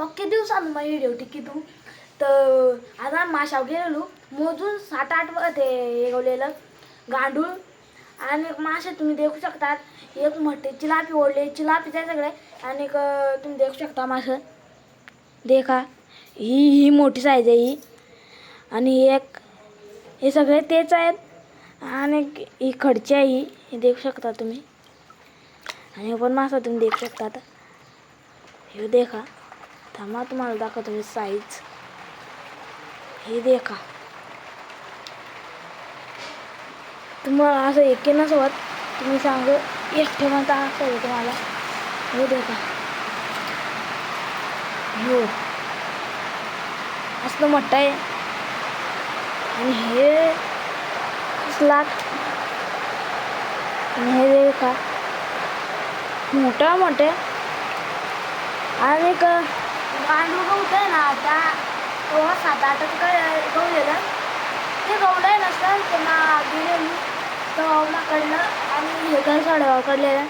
पक्के दिवसानं मग व्हिडिओ टिकी तू तर आता माशाव गेलेलो मोजून 7-8 ते एगवलेलं गांडूळ आणि मासे तुम्ही देखू शकतात. एक मोठे चिलापी ओढले चिलापीचे सगळे आणि तुम्ही देखू शकता मासे देखा ही मोठी साईज आहे ही आणि एक हे सगळे तेच आहेत आणि ही खडची आहे ही देखू शकता तुम्ही आणि पण मासा तुम्ही देखू शकता. आता हे देखा थांबा तुम्हाला दाखवतो मी साईज हे देखा तुम्हाला असं एके नसवत तुम्ही सांगू एकटे म्हणता असं तुम्हाला हे देखा हो असलं मोठं आहे आणि हे लाख आणि हे देखा मोठे आणि गांडूळ गवत आहे ना आता 7-8 गवलेलं ते गवलं नसतं त्यांना गेलेली तर माकडलं आणि हे घर साडवाकडलेलं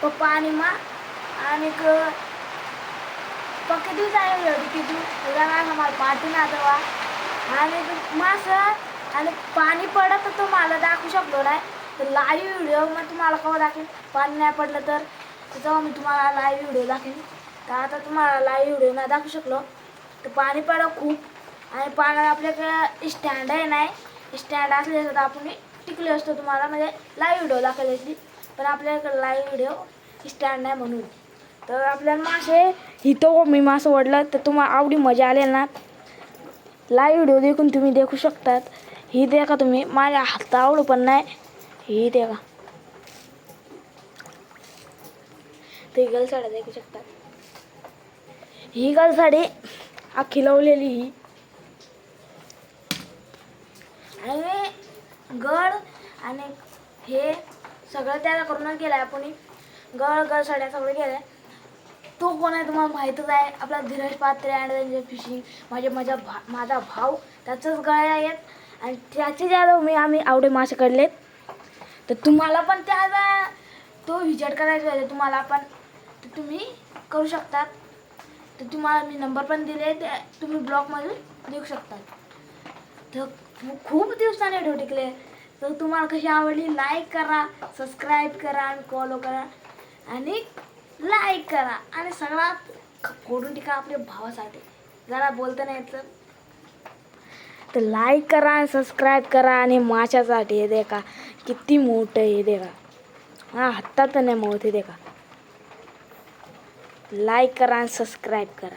पप्पा आणि मा आणि पक्के दिवस आहे की तू मला पाठी ना तेव्हा आणि मासं आणि पाणी पडत तो मला दाखवू शकलो नाही तर लाईव्ह व्हिडिओ मग तुम्हाला केव्हा दाखवेन पाणी नाही पडलं तर तेव्हा मी तुम्हाला लाईव्ह व्हिडिओ दाखवेन. तर आता तुम्हाला लाईव्ह व्हिडिओ नाही दाखवू शकलो तर पाणी पडलं खूप आणि पाण्यात आपल्याकडे स्टँड आहे नाही स्टँड असले तर आपण टिकले असतो तुम्हाला म्हणजे लाईव्ह व्हिडिओ दाखवायची पण आपल्याकडे लाईव्ह व्हिडिओ स्टँड नाही म्हणून. तर आपल्याला मासे इथं मी मासं ओढलं तर तुम्हाला आवडी मजा आली ना लाईव्ह व्हिडिओ देखून तुम्ही देखू शकतात. ही देखा तुम्ही माझ्या हात आवडू पण नाही ही देखा ते गलसाड्या देखू शकतात. ही गलसाडी अख्खी लावलेली ही आणि गड आणि हे सगळं त्याला करूनच गेलं आहे आपण गलसाड्या सगळं गेलं आहे. तो कोण आहे तुम्हाला माहीतच आहे आपला धीरज पात्रे अँड त्यांचे फिशिंग माझा भाऊ त्याचंच गळे आहेत आणि त्याचे ज्यादा आम्ही आवडे मासे काढलेत. तर तुम्हाला पण त्याचा तो विजिट करायचा आहे तुम्हाला पण तर तुम्ही करू शकतात. तर तुम्हाला मी नंबर पण दिले ते तुम्ही ब्लॉगमधून देऊ शकतात. तर खूप दिवसाने व्हिडिओ टिकले तर तुम्हाला कशी आवडली लाईक करा सबस्क्राईब करा आणि फॉलो करा आणि लाईक करा आणि सगळ्यात फोडून टिका आपल्या भावासाठी जरा बोलता नाही तर लाईक करा आणि सबस्क्राईब करा आणि माशासाठी हे देखा किती मोठं हे देखा हा हातात नाही मोठे देखा लाईक करा आणि सबस्क्राईब करा.